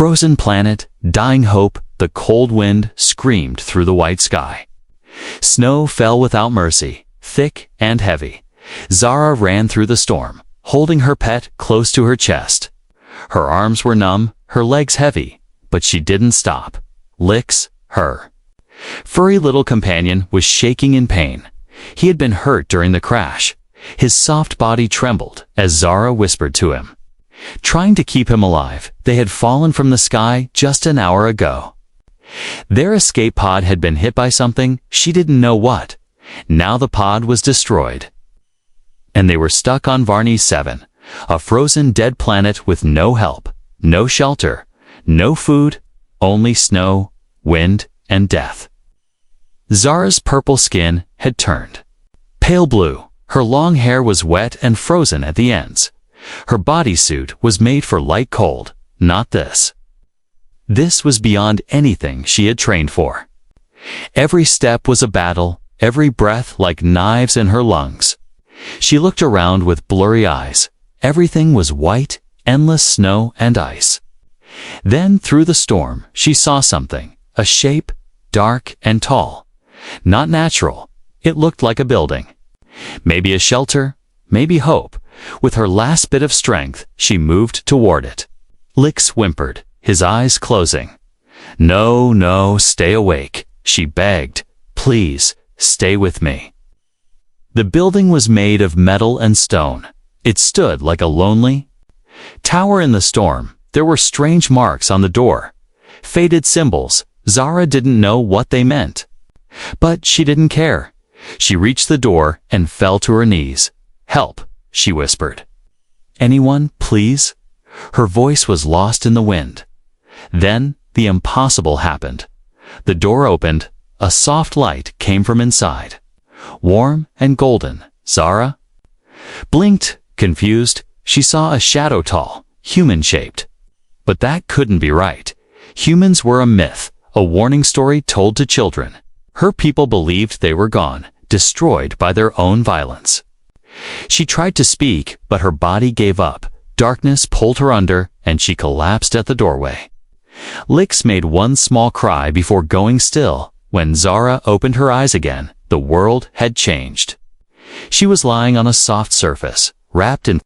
Frozen planet, dying hope, the cold wind screamed through the white sky. Snow fell without mercy, thick and heavy. Zara ran through the storm, holding her pet close to her chest. Her arms were numb, her legs heavy, but she didn't stop. Lix, her furry little companion, was shaking in pain. He had been hurt during the crash. His soft body trembled as Zara whispered to him. Trying to keep him alive, they had fallen from the sky just an hour ago. Their escape pod had been hit by something, she didn't know what. Now the pod was destroyed. And they were stuck on Varney 7, a frozen dead planet with no help, no shelter, no food, only snow, wind, and death. Zara's purple skin had turned pale blue. Her long hair was wet and frozen at the ends. Her bodysuit was made for light cold, not this. This was beyond anything she had trained for. Every step was a battle, every breath like knives in her lungs. She looked around with blurry eyes. Everything was white, endless snow and ice. Then through the storm, she saw something, a shape, dark and tall. Not natural, it looked like a building. Maybe a shelter, maybe hope. With her last bit of strength, she moved toward it. Lix whimpered, his eyes closing. No, no, stay awake, she begged. Please, stay with me. The building was made of metal and stone. It stood like a lonely tower in the storm. There were strange marks on the door. Faded symbols. Zara didn't know what they meant. But she didn't care. She reached the door and fell to her knees. Help, she whispered. Anyone, please? Her voice was lost in the wind. Then the impossible happened. The door opened. A soft light came from inside. Warm and golden. Zara blinked, confused. She saw a shadow tall, human-shaped. But that couldn't be right. Humans were a myth, a warning story told to children. Her people believed they were gone, destroyed by their own violence. She tried to speak, but her body gave up. Darkness pulled her under, and she collapsed at the doorway. Lix made one small cry before going still. When Zara opened her eyes again, the world had changed. She was lying on a soft surface, wrapped in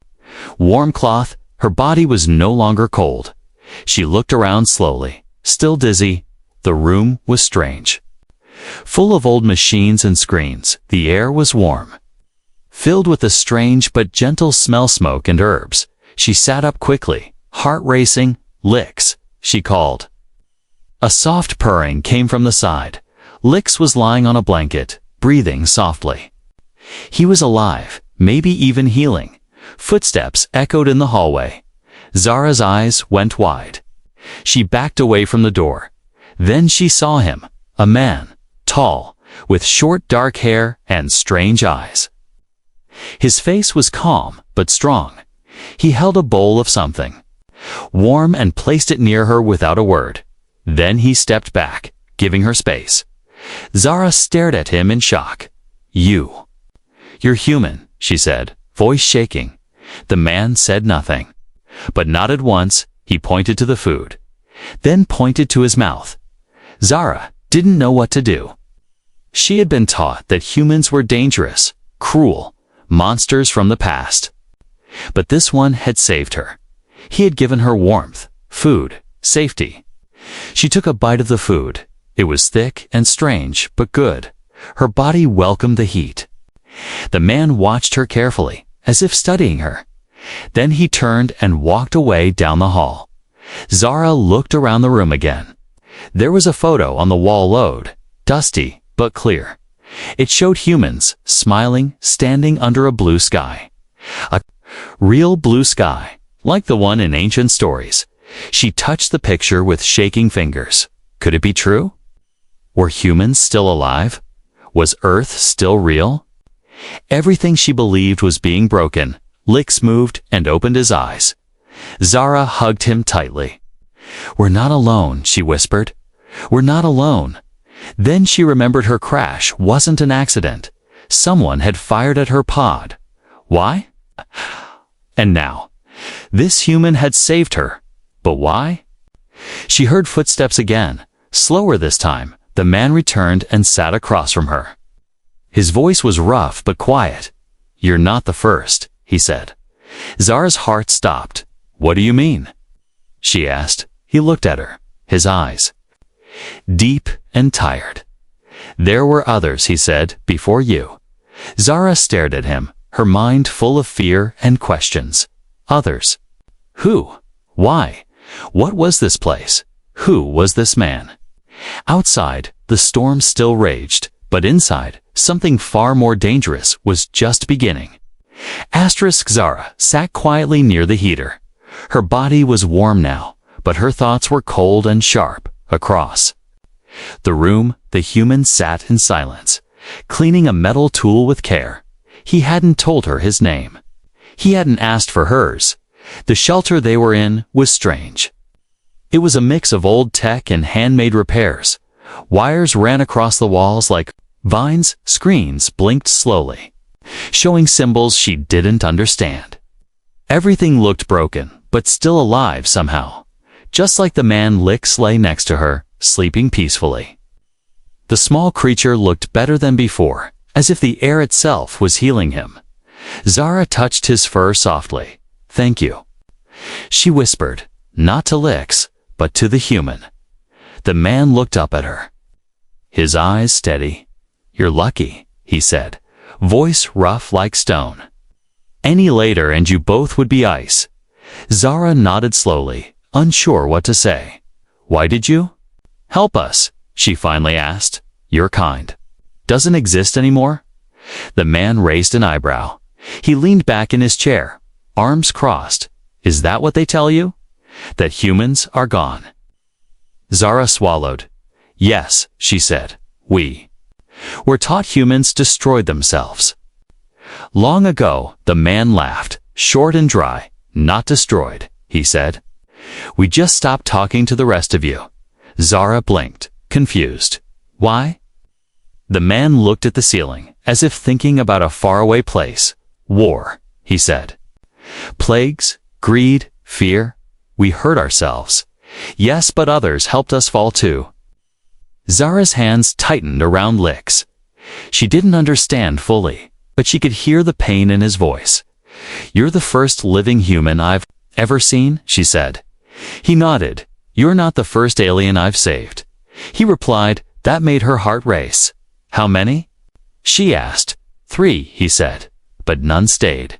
warm cloth. Her body was no longer cold. She looked around slowly, still dizzy. The room was strange. Full of old machines and screens, the air was warm, filled with a strange but gentle smell, smoke and herbs. She sat up quickly, heart racing. Lix, she called. A soft purring came from the side. Lix was lying on a blanket, breathing softly. He was alive, maybe even healing. Footsteps echoed in the hallway. Zara's eyes went wide. She backed away from the door. Then she saw him, a man, tall, with short dark hair and strange eyes. His face was calm but strong. He held a bowl of something warm and placed it near her without a word. Then he stepped back, giving her space. Zara stared at him in shock. You're human, she said, voice shaking. The man said nothing, but nodded once. He pointed to the food, then pointed to his mouth. Zara didn't know what to do. She had been taught that humans were dangerous, cruel, monsters from the past. But this one had saved her. He had given her warmth, food, safety. She took a bite of the food. It was thick and strange, but good. Her body welcomed the heat. The man watched her carefully, as if studying her. Then he turned and walked away down the hall. Zara looked around the room again. There was a photo on the wall, dusty but clear. It showed humans, smiling, standing under a blue sky. A real blue sky, like the one in ancient stories. She touched the picture with shaking fingers. Could it be true? Were humans still alive? Was Earth still real? Everything she believed was being broken. Lix moved and opened his eyes. Zara hugged him tightly. We're not alone, she whispered. We're not alone. Then she remembered her crash wasn't an accident. Someone had fired at her pod. Why? And now, this human had saved her. But why? She heard footsteps again. Slower this time, the man returned and sat across from her. His voice was rough but quiet. "You're not the first," he said. Zara's heart stopped. "What do you mean?" she asked. He looked at her, his eyes deep and tired. "There were others," he said, "before you." Zara stared at him, her mind full of fear and questions. Others? Who? Why? What was this place? Who was this man? Outside, the storm still raged, but inside, something far more dangerous was just beginning. Zara sat quietly near the heater. Her body was warm now, but her thoughts were cold and sharp. Across the room, the human sat in silence, cleaning a metal tool with care. He hadn't told her his name. He hadn't asked for hers. The shelter they were in was strange. It was a mix of old tech and handmade repairs. Wires ran across the walls like vines, screens blinked slowly, showing symbols she didn't understand. Everything looked broken, but still alive somehow, just like the man Lix lay next to her, sleeping peacefully. The small creature looked better than before, as if the air itself was healing him. Zara touched his fur softly. "Thank you," she whispered, not to Lix, but to the human. The man looked up at her, his eyes steady. "You're lucky," he said, voice rough like stone. "Any later and you both would be ice." Zara nodded slowly, unsure what to say. "Why did you help us?" she finally asked. "Your kind doesn't exist anymore?" The man raised an eyebrow. He leaned back in his chair, arms crossed. "Is that what they tell you? That humans are gone?" Zara swallowed. "Yes," she said. "We were taught humans destroyed themselves." "Long ago," the man laughed, short and dry. "Not destroyed," he said. "We just stopped talking to the rest of you." Zara blinked, confused. "Why?" The man looked at the ceiling, as if thinking about a faraway place. "War," he said. "Plagues, greed, fear. We hurt ourselves. Yes, but others helped us fall too." Zara's hands tightened around Lix. She didn't understand fully, but she could hear the pain in his voice. "You're the first living human I've ever seen," she said. He nodded. "You're not the first alien I've saved." He replied. That made her heart race. "How many?" she asked. "3," he said, but none stayed.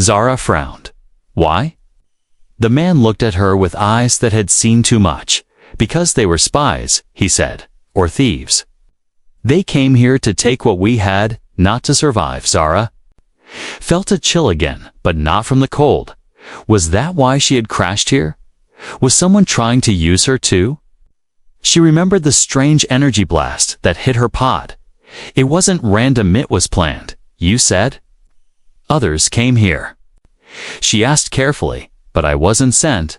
Zara frowned. "Why?" The man looked at her with eyes that had seen too much. "Because they were spies," he said, "or thieves. They came here to take what we had, not to survive." Zara felt a chill again, but not from the cold. Was that why she had crashed here? Was someone trying to use her too? She remembered the strange energy blast that hit her pod. It wasn't random, it was planned. "You said others came here?" she asked carefully. "But I wasn't sent."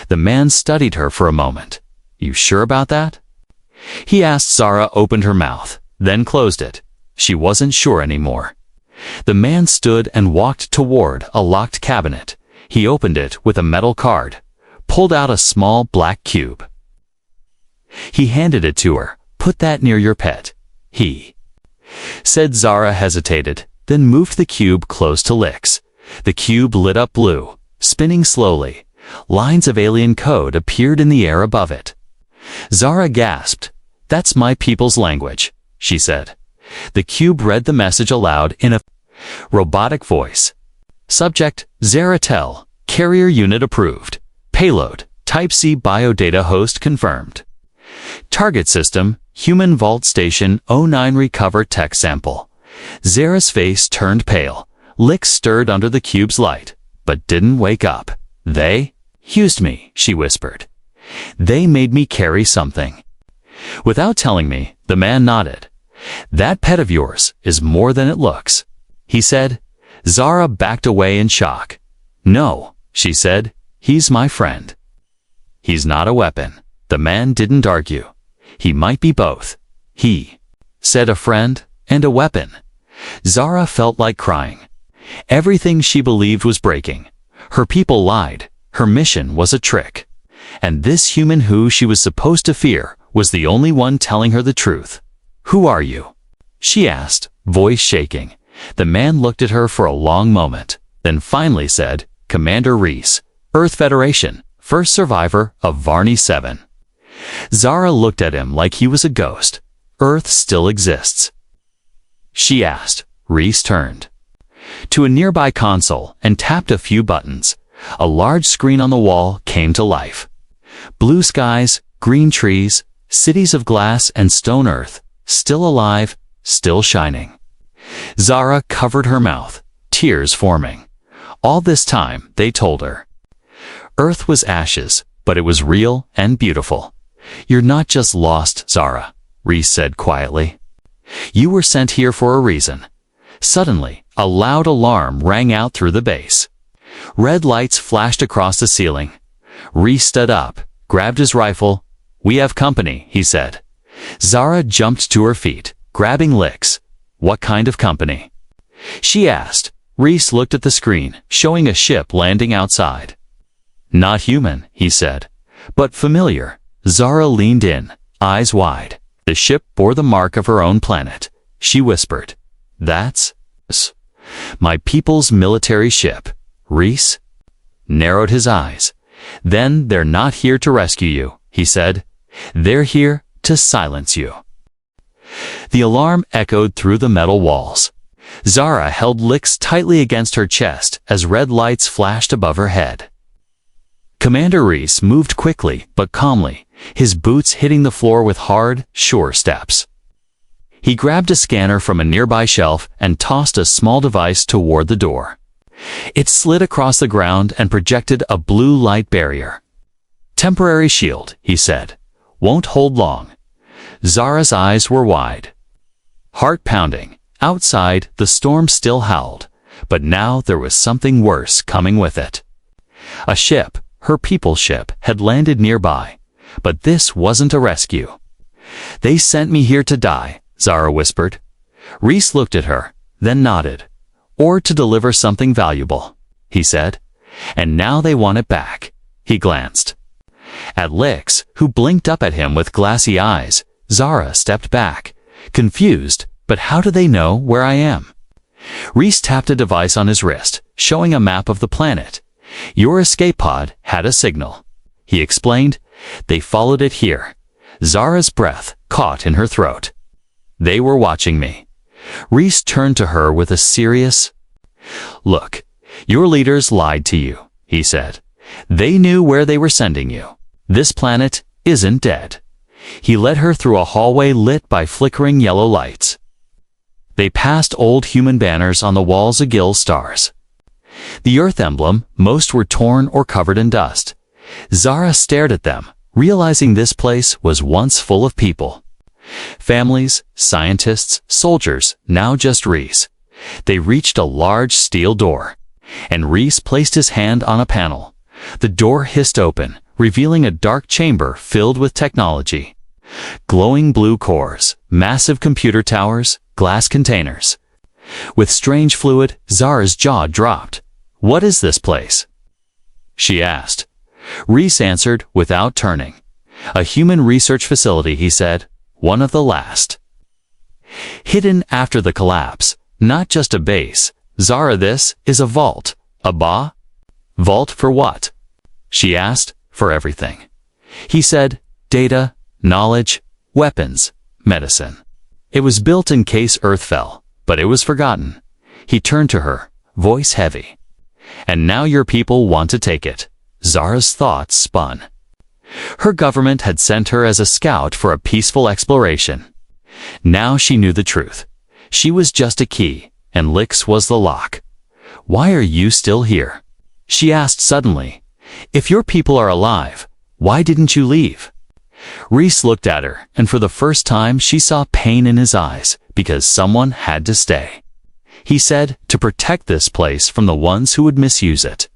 The man studied her for a moment. "You sure about that?" he asked. Zara opened her mouth, then closed it. She wasn't sure anymore. The man stood and walked toward a locked cabinet. He opened it with a metal card, pulled out a small black cube. He handed it to her. "Put that near your pet," he said. Zara hesitated, then moved the cube close to Lix. The cube lit up blue, spinning slowly. Lines of alien code appeared in the air above it. Zara gasped. "That's my people's language," she said. The cube read the message aloud in a robotic voice. Subject, Zaratel, carrier unit approved. Payload, Type C biodata host confirmed. Target system, Human Vault Station 09 recover tech sample. Zara's face turned pale. Lix stirred under the cube's light, but didn't wake up. "They used me," she whispered. "They made me carry something." Without telling me, the man nodded. "That pet of yours is more than it looks," he said. Zara backed away in shock. "No," she said. "He's my friend." "He's not a weapon." The man didn't argue. "He might be both." He said a friend and a weapon. Zara felt like crying. Everything she believed was breaking. Her people lied. Her mission was a trick. And this human who she was supposed to fear was the only one telling her the truth. "Who are you?" she asked, voice shaking. The man looked at her for a long moment, then finally said, "Commander Reese, Earth Federation, first survivor of Varney 7. Zara looked at him like he was a ghost. "Earth still exists?" she asked. Reese turned to a nearby console and tapped a few buttons. A large screen on the wall came to life. Blue skies, green trees, cities of glass and stone Earth, still alive, still shining. Zara covered her mouth, tears forming. All this time, they told her. Earth was ashes, but it was real and beautiful. "You're not just lost, Zara," Reese said quietly. "You were sent here for a reason." Suddenly, a loud alarm rang out through the base. Red lights flashed across the ceiling. Reese stood up, grabbed his rifle. "We have company," he said. Zara jumped to her feet, grabbing Lix. "What kind of company?" she asked. Reese looked at the screen, showing a ship landing outside. "Not human," he said, "but familiar." Zara leaned in, eyes wide. The ship bore the mark of her own planet. She whispered, "That's my people's military ship." Reese narrowed his eyes. "Then they're not here to rescue you," he said. "They're here to silence you." The alarm echoed through the metal walls. Zara held Lix tightly against her chest as red lights flashed above her head. Commander Reese moved quickly but calmly, his boots hitting the floor with hard, sure steps. He grabbed a scanner from a nearby shelf and tossed a small device toward the door. It slid across the ground and projected a blue light barrier. "Temporary shield," he said. "Won't hold long." Zara's eyes were wide. Heart pounding. Outside, the storm still howled, but now there was something worse coming with it. A ship, her people's ship, had landed nearby, but this wasn't a rescue. "They sent me here to die," Zara whispered. Reese looked at her, then nodded. "Or to deliver something valuable," he said. "And now they want it back." He glanced at Lix, who blinked up at him with glassy eyes. Zara stepped back, confused. "But how do they know where I am?" Reese tapped a device on his wrist, showing a map of the planet. "Your escape pod had a signal," he explained. "They followed it here." Zara's breath caught in her throat. "They were watching me." Reese turned to her with a serious look. "Your leaders lied to you," he said. "They knew where they were sending you. This planet isn't dead." He led her through a hallway lit by flickering yellow lights. They passed old human banners on the walls agil stars. The Earth emblem, most were torn or covered in dust. Zara stared at them, realizing this place was once full of people. Families, scientists, soldiers, now just Reese. They reached a large steel door, and Reese placed his hand on a panel. The door hissed open, revealing a dark chamber filled with technology. Glowing blue cores, massive computer towers, glass containers. With strange fluid, Zara's jaw dropped. "What is this place?" she asked. Reese answered without turning. "A human research facility," he said. "One of the last. Hidden after the collapse, not just a base. Zara, this is a vault." "A vault for what?" she asked. "For everything." He said, "Data, knowledge, weapons, medicine." It was built in case Earth fell, but it was forgotten. He turned to her, voice heavy. "And now your people want to take it." Zara's thoughts spun. Her government had sent her as a scout for a peaceful exploration. Now she knew the truth. She was just a key, and Lix was the lock. "Why are you still here?" she asked suddenly. "If your people are alive, why didn't you leave?" Reese looked at her, and for the first time she saw pain in his eyes, because someone had to stay. He said, "To protect this place from the ones who would misuse it."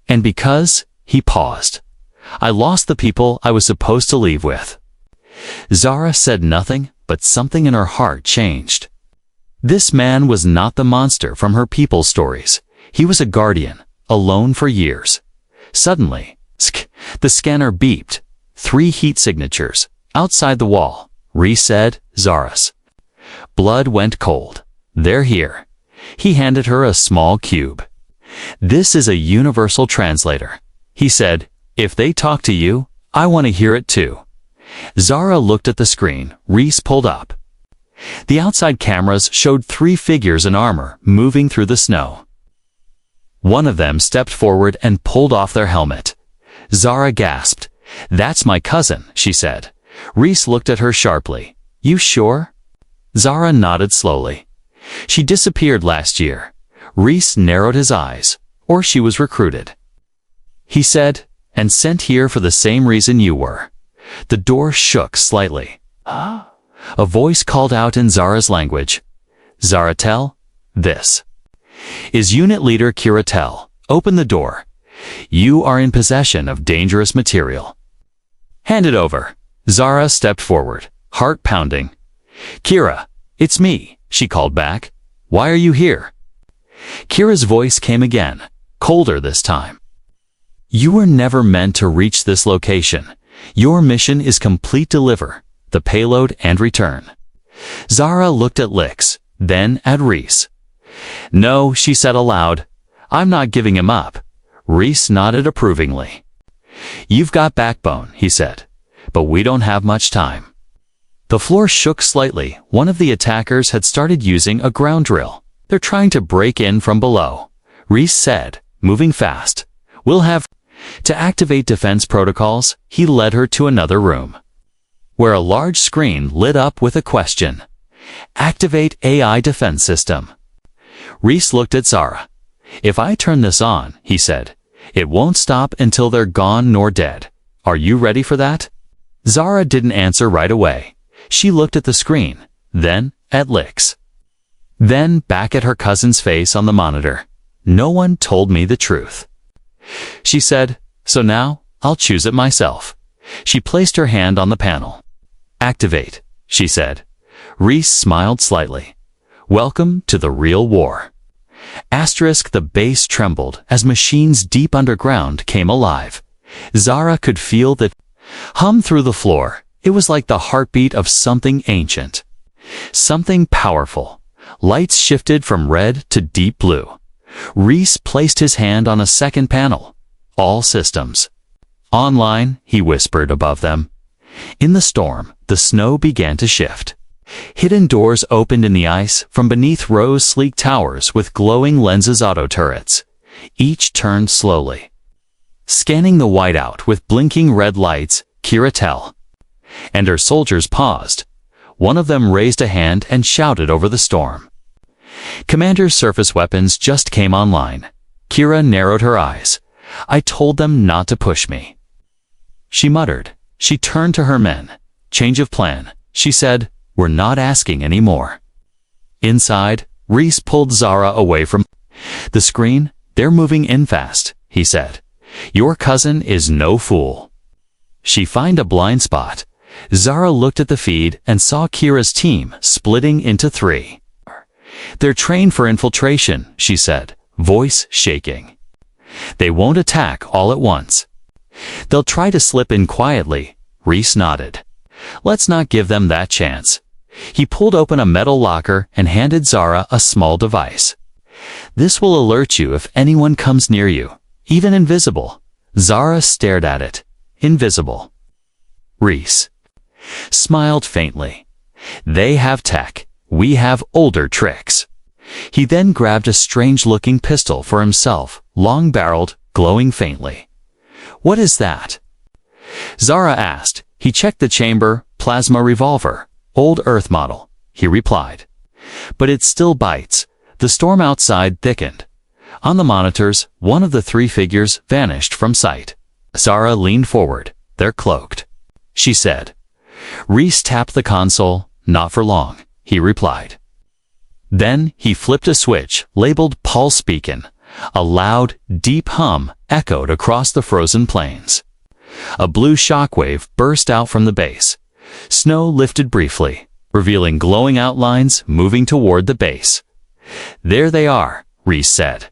And because, he paused. "I lost the people I was supposed to leave with." Zara said nothing, but something in her heart changed. This man was not the monster from her people's stories. He was a guardian, alone for years. Suddenly, The scanner beeped. 3 heat signatures. Outside the wall. Reese said, Zaras. Blood went cold. They're here. He handed her a small cube. This is a universal translator. He said, if they talk to you, I want to hear it too. Zara looked at the screen Reese pulled up. The outside cameras showed 3 figures in armor moving through the snow. One of them stepped forward and pulled off their helmet. Zara gasped. That's my cousin, she said. Reese looked at her sharply. You sure? Zara nodded slowly. She disappeared last year. Reese narrowed his eyes. Or she was recruited. He said, and sent here for the same reason you were. The door shook slightly. A voice called out in Zara's language. Zaratel, this is Unit Leader Kiratel. Open the door. You are in possession of dangerous material. Hand it over. Zara stepped forward, heart pounding. Kira, it's me, she called back. Why are you here? Kira's voice came again, colder this time. You were never meant to reach this location. Your mission is complete deliver, the payload and return. Zara looked at Lix, then at Reese. No, she said aloud. I'm not giving him up. Reese nodded approvingly. You've got backbone, he said, but we don't have much time. The floor shook slightly. One of the attackers had started using a ground drill. They're trying to break in from below. Reese said, moving fast. We'll have to activate defense protocols. He led her to another room, where a large screen lit up with a question. Activate AI defense system. Reese looked at Zara. If I turn this on, he said, it won't stop until they're gone nor dead. Are you ready for that? Zara didn't answer right away. She looked at the screen, then at Lix. Then back at her cousin's face on the monitor. No one told me the truth. She said, so now I'll choose it myself. She placed her hand on the panel. Activate, she said. Reese smiled slightly. Welcome to the real war. Asterisk the base trembled as machines deep underground came alive. Zara could feel the hum through the floor. It was like the heartbeat of something ancient. Something powerful. Lights shifted from red to deep blue. Reese placed his hand on a second panel. All systems. Online, he whispered above them. In the storm, the snow began to shift. Hidden doors opened in the ice. From beneath rose sleek towers with glowing lenses auto turrets. Each turned slowly. Scanning the whiteout with blinking red lights, Kiratel and her soldiers paused. One of them raised a hand and shouted over the storm. Commander's surface weapons just came online. Kira narrowed her eyes. I told them not to push me. She muttered. She turned to her men. Change of plan, she said. We're not asking any more. Inside, Reese pulled Zara away from the screen. They're moving in fast, he said. Your cousin is no fool. She found a blind spot. Zara looked at the feed and saw Kira's team splitting into 3. They're trained for infiltration, she said, voice shaking. They won't attack all at once. They'll try to slip in quietly, Reese nodded. Let's not give them that chance. He pulled open a metal locker and handed Zara a small device. This will alert you if anyone comes near you, even invisible. Zara stared at it. Invisible. Reese smiled faintly. They have tech. We have older tricks. He then grabbed a strange-looking pistol for himself, long-barreled, glowing faintly. What is that? Zara asked. He checked the chamber. Plasma revolver. Old Earth model, he replied. But it still bites. The storm outside thickened. On the monitors, one of the 3 figures vanished from sight. Zara leaned forward. They're cloaked, she said. Reese tapped the console. Not for long, he replied. Then he flipped a switch labeled Pulse Beacon. A loud, deep hum echoed across the frozen plains. A blue shockwave burst out from the base. Snow lifted briefly, revealing glowing outlines moving toward the base. There they are, Reese said.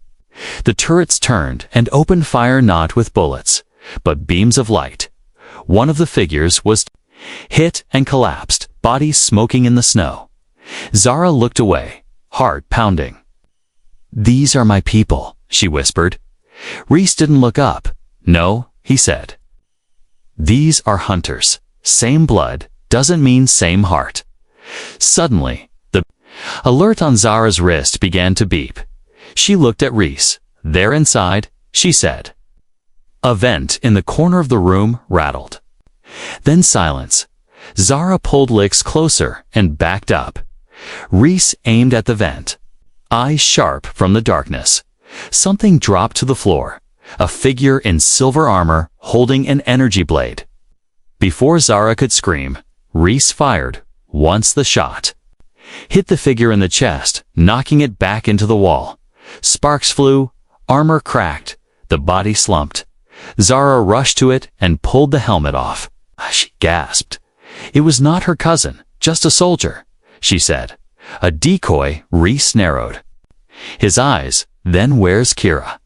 The turrets turned and opened fire, not with bullets, but beams of light. One of the figures was hit and collapsed, body smoking in the snow. Zara looked away, heart pounding. "These are my people," she whispered. Rhys didn't look up. "No," he said. "These are hunters. Same blood doesn't mean same heart." Suddenly, the alert on Zara's wrist began to beep. She looked at Rhys. "They're inside," she said. A vent in the corner of the room rattled. Then silence. Zara pulled Lix closer and backed up. Rhys aimed at the vent, eyes sharp from the darkness. Something dropped to the floor, a figure in silver armor holding an energy blade. Before Zara could scream, Rhys fired. Once the shot hit the figure in the chest, knocking it back into the wall. Sparks flew, armor cracked, the body slumped. Zara rushed to it and pulled the helmet off. She gasped. It was not her cousin, just a soldier, she said. A decoy. Rhys narrowed his eyes. Then where's Kira?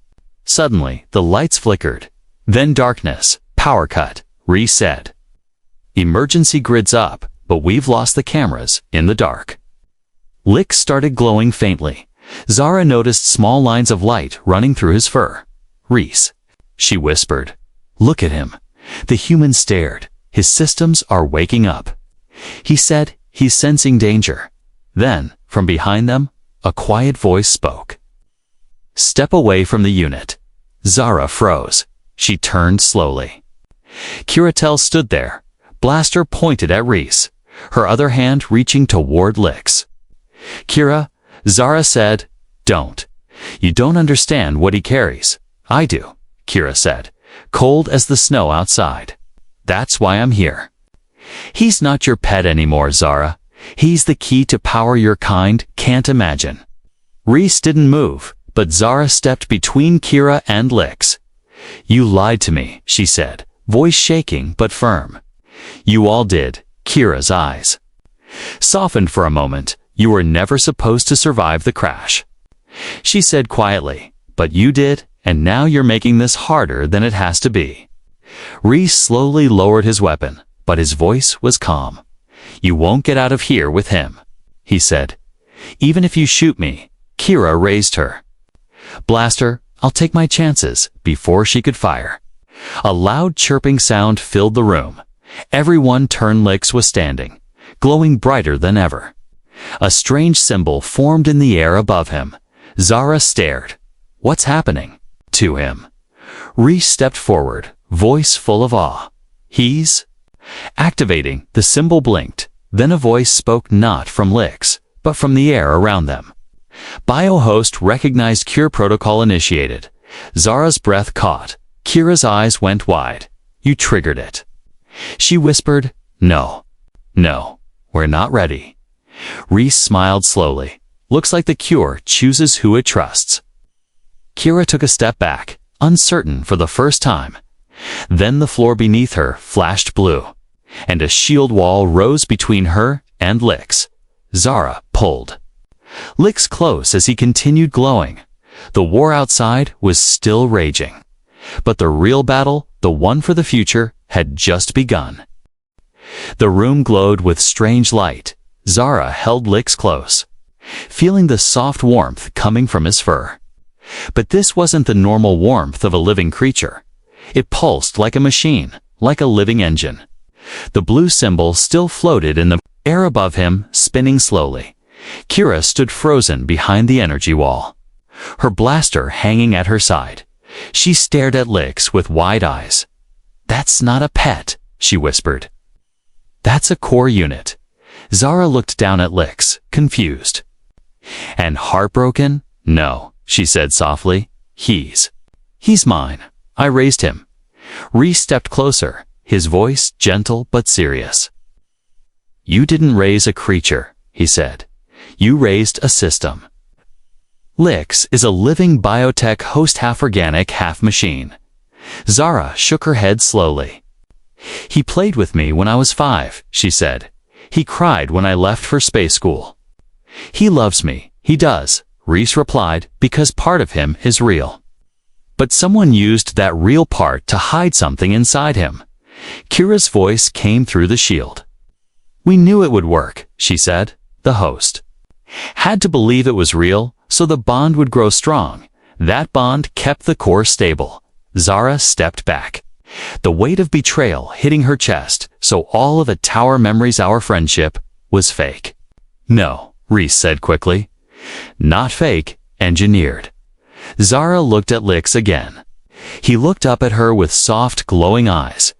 Suddenly, the lights flickered. Then darkness. Power cut, Rhys said. Emergency grids up, but we've lost the cameras in the dark. Lix started glowing faintly. Zara noticed small lines of light running through his fur. Rhys, she whispered. Look at him. The human stared. His systems are waking up. He said he's sensing danger. Then, from behind them, a quiet voice spoke. Step away from the unit. Zara froze. She turned slowly. Kiratel stood there, blaster pointed at Rhys, her other hand reaching toward Lix. Kira, Zara said, don't. You don't understand what he carries. I do, Kira said, cold as the snow outside. That's why I'm here. He's not your pet anymore, Zara. He's the key to power your kind can't imagine. Rhys didn't move, but Zara stepped between Kira and Lix. You lied to me, she said, voice shaking but firm. You all did. Kira's eyes softened for a moment. You were never supposed to survive the crash. She said quietly, but you did, and now you're making this harder than it has to be. Rhys slowly lowered his weapon, but his voice was calm. You won't get out of here with him, he said. Even if you shoot me. Kira raised her blaster. I'll take my chances. Before she could fire, a loud chirping sound filled the room. Everyone turned. Lix was standing, glowing brighter than ever. A strange symbol formed in the air above him. Zara stared. What's happening to him? Rhys stepped forward, voice full of awe. He's activating. The symbol blinked. Then a voice spoke, not from Lix, but from the air around them. Biohost recognized cure protocol initiated. Zara's breath caught. Kira's eyes went wide. You triggered it. She whispered, No, we're not ready. Rhys smiled slowly. Looks like the cure chooses who it trusts. Kira took a step back, uncertain for the first time. Then the floor beneath her flashed blue, and a shield wall rose between her and Lix. Zara pulled Lix close as he continued glowing. The war outside was still raging, but the real battle, the one for the future, had just begun. The room glowed with strange light. Zara held Lix close, feeling the soft warmth coming from his fur. But this wasn't the normal warmth of a living creature. It pulsed like a machine, like a living engine. The blue symbol still floated in the air above him, spinning slowly. Kira stood frozen behind the energy wall, her blaster hanging at her side. She stared at Lix with wide eyes. That's not a pet, she whispered. That's a core unit. Zara looked down at Lix, confused. And heartbroken? No, she said softly. He's mine. I raised him. Rhys stepped closer, his voice gentle but serious. You didn't raise a creature, he said. You raised a system. Lix is a living biotech host, half organic, half machine. Zara shook her head slowly. He played with me when I was 5, she said. He cried when I left for space school. He loves me, he does, Rhys replied, because part of him is real. but someone used that real part to hide something inside him. Kira's voice came through the shield. "We knew it would work," she said, the host. "Had to believe it was real, so the bond would grow strong. That bond kept the core stable." Zara stepped back, the weight of betrayal hitting her chest, so all of the tower memories our friendship was fake. "No," Reese said quickly. "Not fake, engineered." Zara looked at Lix again. He looked up at her with soft, glowing eyes.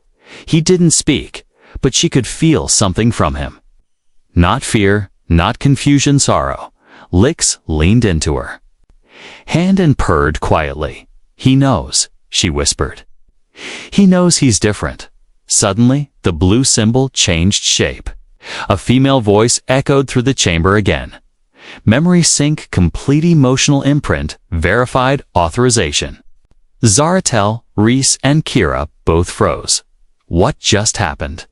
He didn't speak, but she could feel something from him. Not fear, not confusion, sorrow. Lix leaned into her hand and purred quietly. "He knows," she whispered. "He knows he's different." Suddenly, the blue symbol changed shape. A female voice echoed through the chamber again. "Memory sync, complete emotional imprint, verified authorization." Zaratel, Reese, and Kira both froze. What just happened?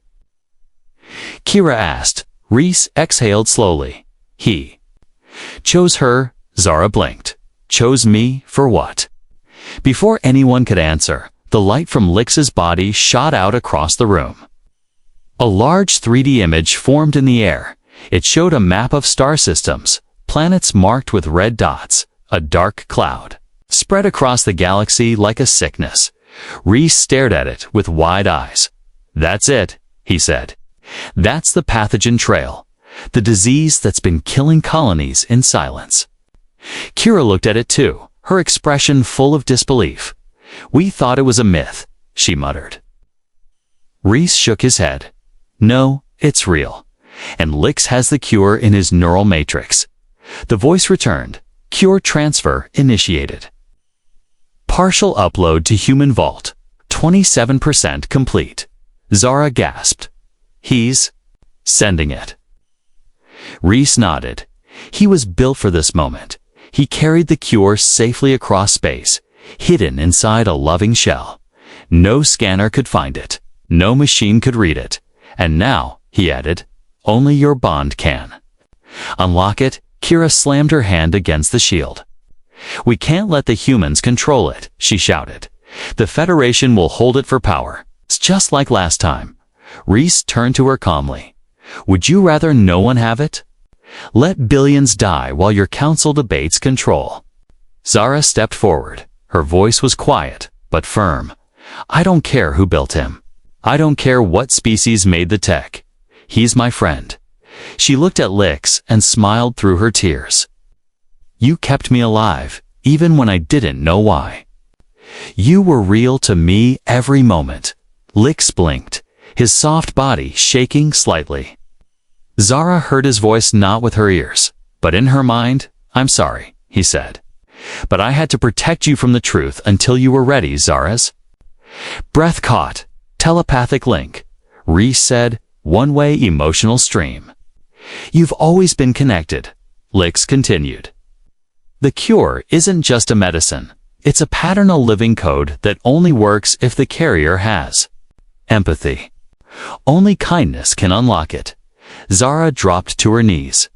Kira asked. Reese exhaled slowly. "He chose her," Zara blinked. "Chose me for what?" Before anyone could answer, the light from Lix's body shot out across the room. A large 3D image formed in the air. It showed a map of star systems, planets marked with red dots, a dark cloud spread across the galaxy like a sickness. Reese stared at it with wide eyes. "That's it," he said. "That's the pathogen trail, the disease that's been killing colonies in silence." Kira looked at it too, her expression full of disbelief. "We thought it was a myth," she muttered. Reese shook his head. "No, it's real. And Lix has the cure in his neural matrix." The voice returned. "Cure transfer initiated. Partial upload to human vault. 27% complete." Zara gasped. "He's sending it." Reese nodded. He was built for this moment. He carried the cure safely across space, hidden inside a loving shell. No scanner could find it. No machine could read it. And now, he added, only your bond can. "Unlock it." Kira slammed her hand against the shield. "We can't let the humans control it," she shouted. "The Federation will hold it for power. It's just like last time." Reese turned to her calmly. "Would you rather no one have it? Let billions die while your council debates control." Zara stepped forward. Her voice was quiet, but firm. "I don't care who built him. I don't care what species made the tech. He's my friend." She looked at Lix and smiled through her tears. "You kept me alive, even when I didn't know why. You were real to me every moment." Lix blinked, his soft body shaking slightly. Zara heard his voice not with her ears, but in her mind. "I'm sorry," he said. "But I had to protect you from the truth until you were ready, Zaras." Breath caught. Telepathic link. Reese said, "One-way emotional stream." "You've always been connected," Lix continued. "The cure isn't just a medicine. It's a patternal living code that only works if the carrier has empathy. Only kindness can unlock it." Zara dropped to her knees.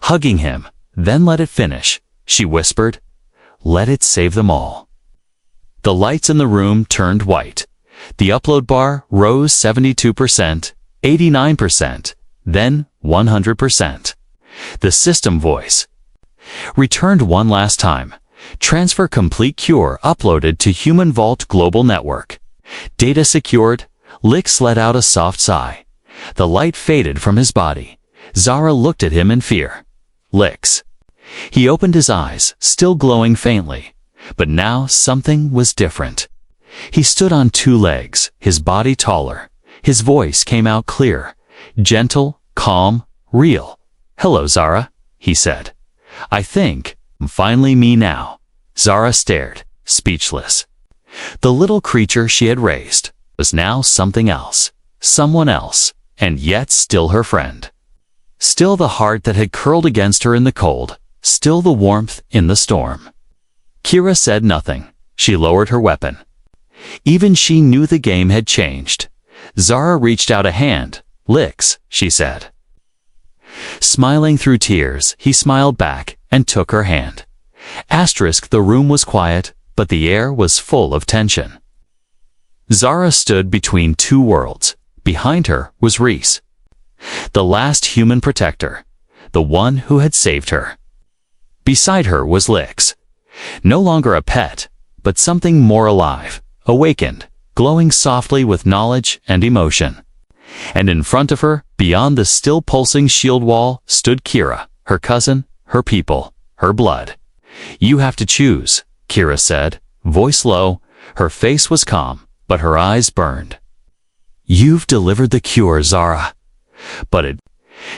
Hugging him, "Then let it finish," she whispered. "Let it save them all." The lights in the room turned white. The upload bar rose 72%, 89%, then 100%. The system voice returned one last time. "Transfer complete, cure uploaded to Human Vault Global Network. Data secured." Lix let out a soft sigh. The light faded from his body. Zara looked at him in fear. "Lix." He opened his eyes, still glowing faintly. But now something was different. He stood on two legs, his body taller. His voice came out clear, gentle, calm, real. "Hello, Zara," he said. "I think I'm finally me now." Zara stared, speechless. The little creature she had raised was now something else, someone else, and yet still her friend. Still the heart that had curled against her in the cold, still the warmth in the storm. Kira said nothing. She lowered her weapon. Even she knew the game had changed. Zara reached out a hand. "Lix," she said. Smiling through tears, he smiled back and took her hand. The room was quiet, but the air was full of tension. Zara stood between two worlds. Behind her was Reese, the last human protector, the one who had saved her. Beside her was Lix, no longer a pet, but something more alive, awakened, glowing softly with knowledge and emotion. And in front of her, beyond the still pulsing shield wall, stood Kira, her cousin, her people, her blood. "You have to choose," Kira said, voice low. Her face was calm, but her eyes burned. "You've delivered the cure, Zara. But it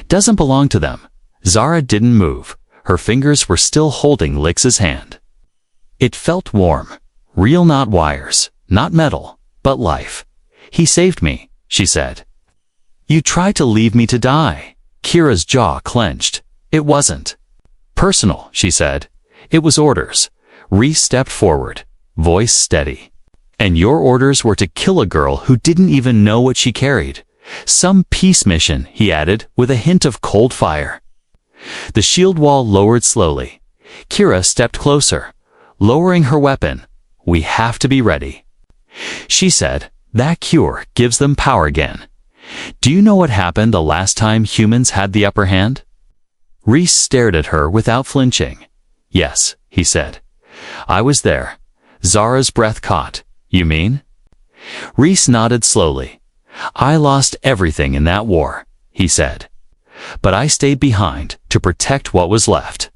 doesn't belong to them." Zara didn't move. Her fingers were still holding Lix's hand. It felt warm, real, not wires, not metal, but life. "He saved me," she said. "You tried to leave me to die." Kira's jaw clenched. "It wasn't personal," she said. "It was orders." Reese stepped forward, voice steady. "And your orders were to kill a girl who didn't even know what she carried. Some peace mission," he added, with a hint of cold fire. The shield wall lowered slowly. Kira stepped closer, lowering her weapon. "We have to be ready," she said. "That cure gives them power again. Do you know what happened the last time humans had the upper hand?" Reese stared at her without flinching. "Yes," he said. "I was there." Zara's breath caught. "You mean?" Reese nodded slowly. "I lost everything in that war," he said. "But I stayed behind to protect what was left.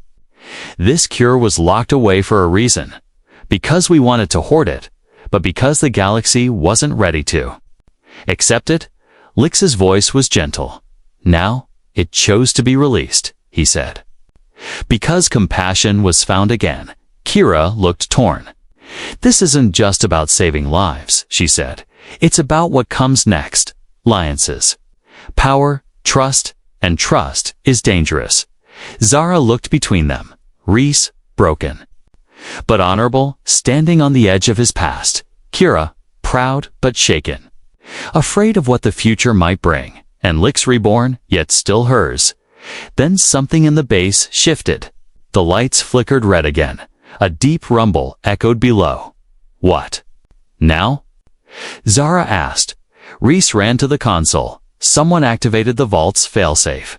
This cure was locked away for a reason. Because we wanted to hoard it, but because the galaxy wasn't ready to accept it." Lix's voice was gentle. "Now, it chose to be released," he said. "Because compassion was found again." Kira looked torn. "This isn't just about saving lives," she said. "It's about what comes next. Alliances. Power, trust, and trust is dangerous." Zara looked between them. Reese, broken, but honorable, standing on the edge of his past. Kira, proud but shaken, afraid of what the future might bring. And Lix reborn, yet still hers. Then something in the base shifted. The lights flickered red again. A deep rumble echoed below. "What now?" Zara asked. Reese ran to the console. Someone activated the vault's failsafe.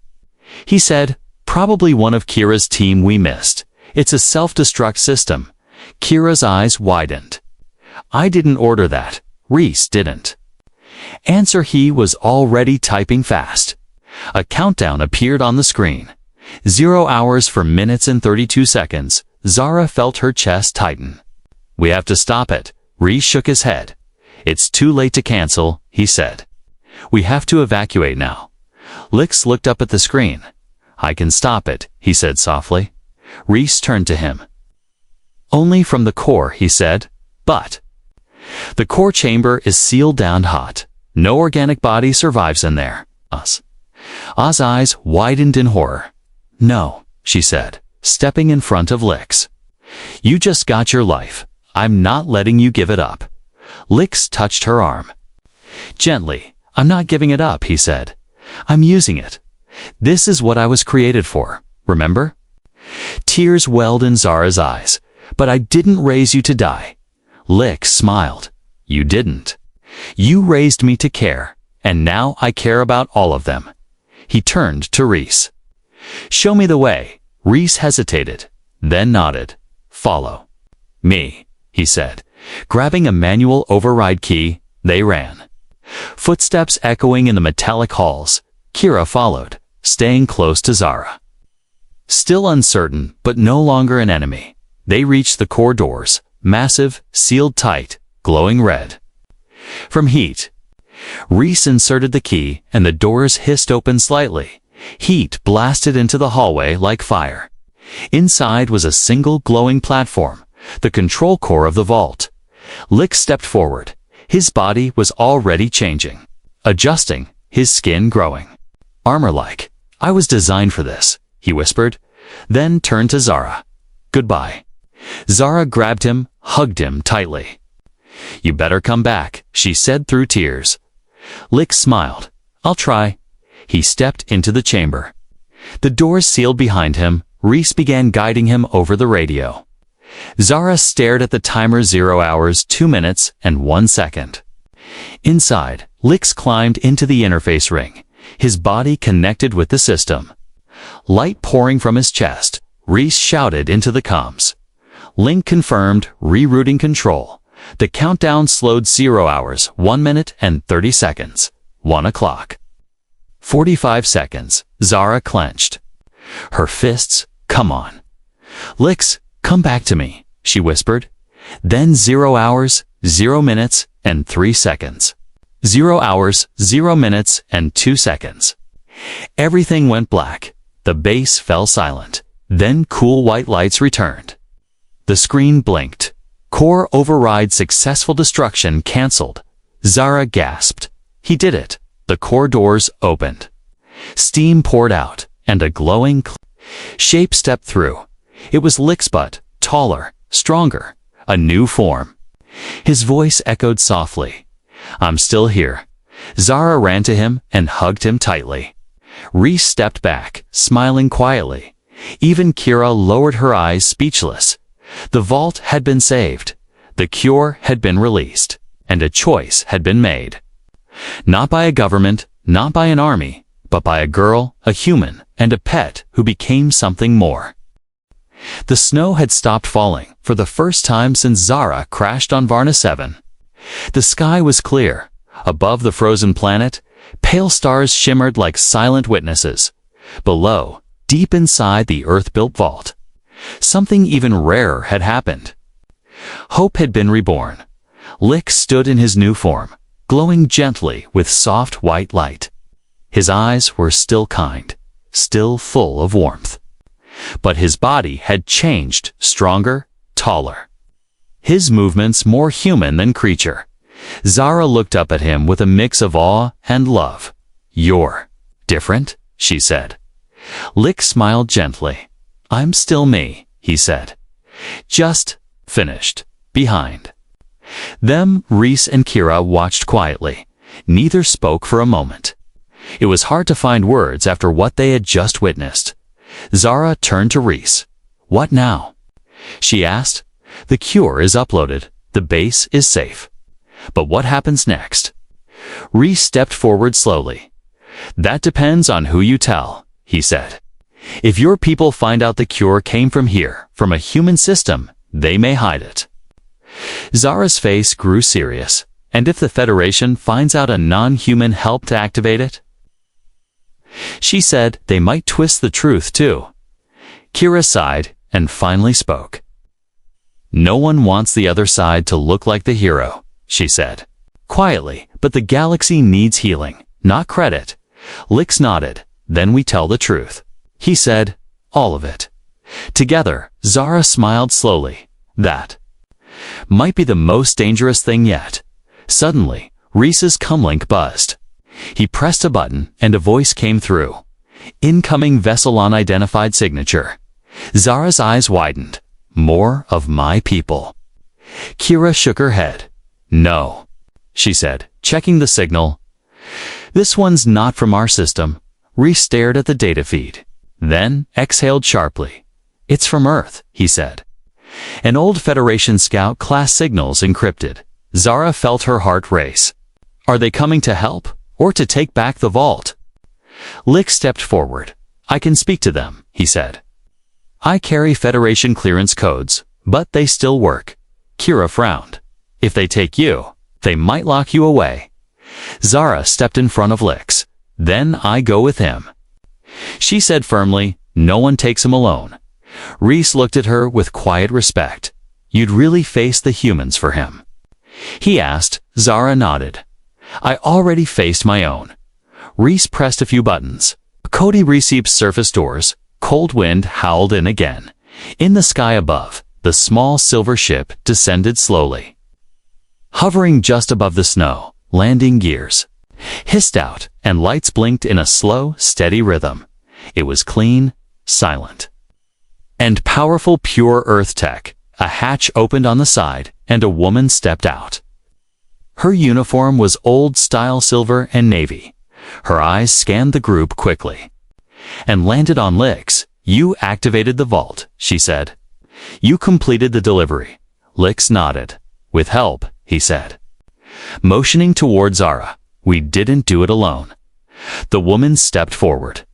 He said, "Probably one of Kira's team we missed. It's a self-destruct system." Kira's eyes widened. "I didn't order that." Reese didn't answer. He was already typing fast. A countdown appeared on the screen. 0 hours for minutes and 32 seconds. Zara felt her chest tighten. "We have to stop it." Reese shook his head. "It's too late to cancel," he said. "We have to evacuate now." Lix looked up at the screen. "I can stop it," he said softly. Reese turned to him. "Only from the core," he said. "But the core chamber is sealed down hot. No organic body survives in there." Oz's eyes widened in horror. "No," she said, stepping in front of Lix. "You just got your life. I'm not letting you give it up." Lix touched her arm. Gently. "I'm not giving it up," he said. "I'm using it. This is what I was created for, remember?" Tears welled in Zara's eyes. "But I didn't raise you to die." Lix smiled. "You didn't. You raised me to care, and now I care about all of them." He turned to Reese. "Show me the way." Reese hesitated, then nodded. "Follow me," he said. Grabbing a manual override key, they ran. Footsteps echoing in the metallic halls. Kira followed, staying close to Zara. Still uncertain, but no longer an enemy, they reached the core doors, massive, sealed tight, glowing red from heat. Reese inserted the key, and the doors hissed open slightly. Heat blasted into the hallway like fire. Inside was a single glowing platform, the control core of the vault. Lix stepped forward. His body was already changing, adjusting, his skin growing. "Armor-like. I was designed for this," he whispered, then turned to Zara. "Goodbye." Zara grabbed him, hugged him tightly. "You better come back," she said through tears. Lix smiled. "I'll try." He stepped into the chamber. The doors sealed behind him. Reese began guiding him over the radio. Zara stared at the timer 0 hours 2 minutes and 1 second. Inside, Lix climbed into the interface ring, his body connected with the system. Light pouring from his chest, Reese shouted into the comms. Link confirmed, rerouting control. The countdown slowed 0 hours 1 minute and 30 seconds. 1 o'clock. 45 seconds, Zara clenched. Her fists, come on. Lix, come back to me, she whispered. Then 0 hours, 0 minutes, and 3 seconds. 0 hours, 0 minutes, and 2 seconds. Everything went black. The base fell silent. Then cool white lights returned. The screen blinked. Core override successful destruction cancelled. Zara gasped. He did it. The core doors opened. Steam poured out, and a glowing shape stepped through. It was Lix, but taller, stronger, a new form. His voice echoed softly. I'm still here. Zara ran to him and hugged him tightly. Reese stepped back, smiling quietly. Even Kira lowered her eyes, speechless. The vault had been saved. The cure had been released. And a choice had been made. Not by a government, not by an army, but by a girl, a human, and a pet who became something more. The snow had stopped falling for the first time since Zara crashed on Varna 7. The sky was clear. Above the frozen planet, pale stars shimmered like silent witnesses. Below, deep inside the Earth-built vault, something even rarer had happened. Hope had been reborn. Lix stood in his new form, glowing gently with soft white light. His eyes were still kind, still full of warmth. But his body had changed, stronger, taller. His movements more human than creature. Zara looked up at him with a mix of awe and love. You're different, she said. Lix smiled gently. I'm still me, he said. Just finished, behind. Them, Reese and Kira watched quietly. Neither spoke for a moment. It was hard to find words after what they had just witnessed. Zara turned to Reese. What now? She asked. The cure is uploaded. The base is safe. But what happens next? Reese stepped forward slowly. That depends on who you tell, he said. If your people find out the cure came from here, from a human system, they may hide it. Zara's face grew serious. And if the Federation finds out a non-human helped to activate it? She said they might twist the truth too. Kira sighed and finally spoke. No one wants the other side to look like the hero, she said. Quietly, but the galaxy needs healing, not credit. Lix nodded. Then we tell the truth. He said, all of it. Together, Zara smiled slowly. That might be the most dangerous thing yet. Suddenly, Reese's comlink buzzed. He pressed a button and a voice came through. Incoming vessel unidentified signature. Zara's eyes widened. More of my people. Kira shook her head. No, she said, checking the signal. This one's not from our system. Reese stared at the data feed. Then exhaled sharply. It's from Earth, he said. An old Federation scout class signals encrypted. Zara felt her heart race. Are they coming to help? Or to take back the vault? Lix stepped forward. I can speak to them, he said. I carry Federation clearance codes, but they still work. Kira frowned. If they take you, they might lock you away. Zara stepped in front of Lix. Then I go with him. She said firmly, no one takes him alone. Reese looked at her with quiet respect. You'd really face the humans for him? He asked. Zara nodded. I already faced my own. Reese pressed a few buttons. Cody received surface doors. Cold wind howled in again. In the sky above, the small silver ship descended slowly. Hovering just above the snow, landing gears hissed out, and lights blinked in a slow, steady rhythm. It was clean, silent, and powerful pure Earth tech. A hatch opened on the side, and a woman stepped out. Her uniform was old-style silver and navy. Her eyes scanned the group quickly. And landed on Lix. You activated the vault, she said. You completed the delivery. Lix nodded. With help, he said. Motioning toward Zara, we didn't do it alone. The woman stepped forward.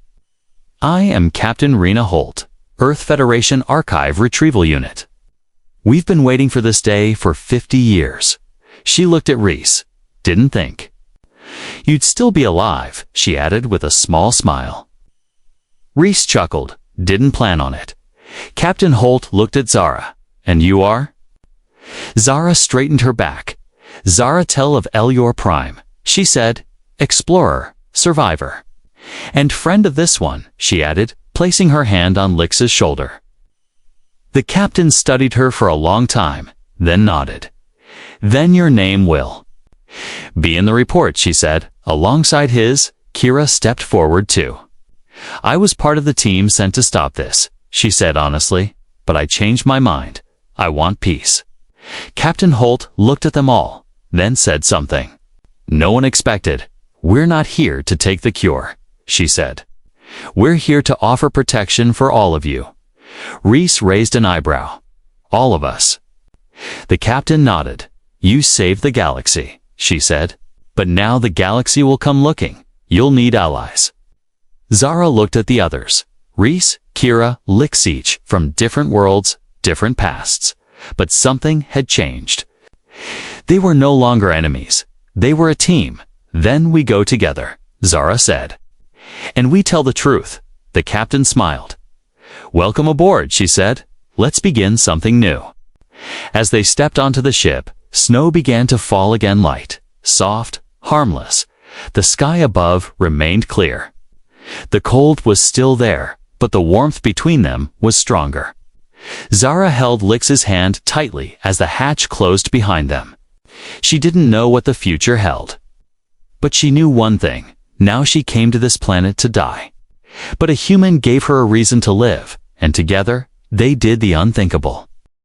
I am Captain Rena Holt, Earth Federation Archive Retrieval Unit. We've been waiting for this day for 50 years. She looked at Reese. Didn't think. You'd still be alive, she added with a small smile. Reese chuckled. Didn't plan on it. Captain Holt looked at Zara. And you are? Zara straightened her back. Zara Tell of Elior Prime. She said, explorer, survivor. And friend of this one, she added, placing her hand on Lix's shoulder. The captain studied her for a long time, then nodded. Then your name will be in the report, she said. Alongside his, Kira stepped forward too. I was part of the team sent to stop this, she said honestly, but I changed my mind. I want peace. Captain Holt looked at them all, then said something. No one expected. We're not here to take the cure, she said. We're here to offer protection for all of you. Reese raised an eyebrow. All of us. The captain nodded. You saved the galaxy, she said. But now the galaxy will come looking. You'll need allies. Zara looked at the others. Reese, Kira, Lix each from different worlds, different pasts. But something had changed. They were no longer enemies. They were a team. Then we go together, Zara said. And we tell the truth. The captain smiled. Welcome aboard, she said. Let's begin something new. As they stepped onto the ship, snow began to fall again light, soft, harmless. The sky above remained clear. The cold was still there, but the warmth between them was stronger. Zara held Lix's hand tightly as the hatch closed behind them. She didn't know what the future held. But she knew one thing. Now she came to this planet to die. But a human gave her a reason to live, and together, they did the unthinkable.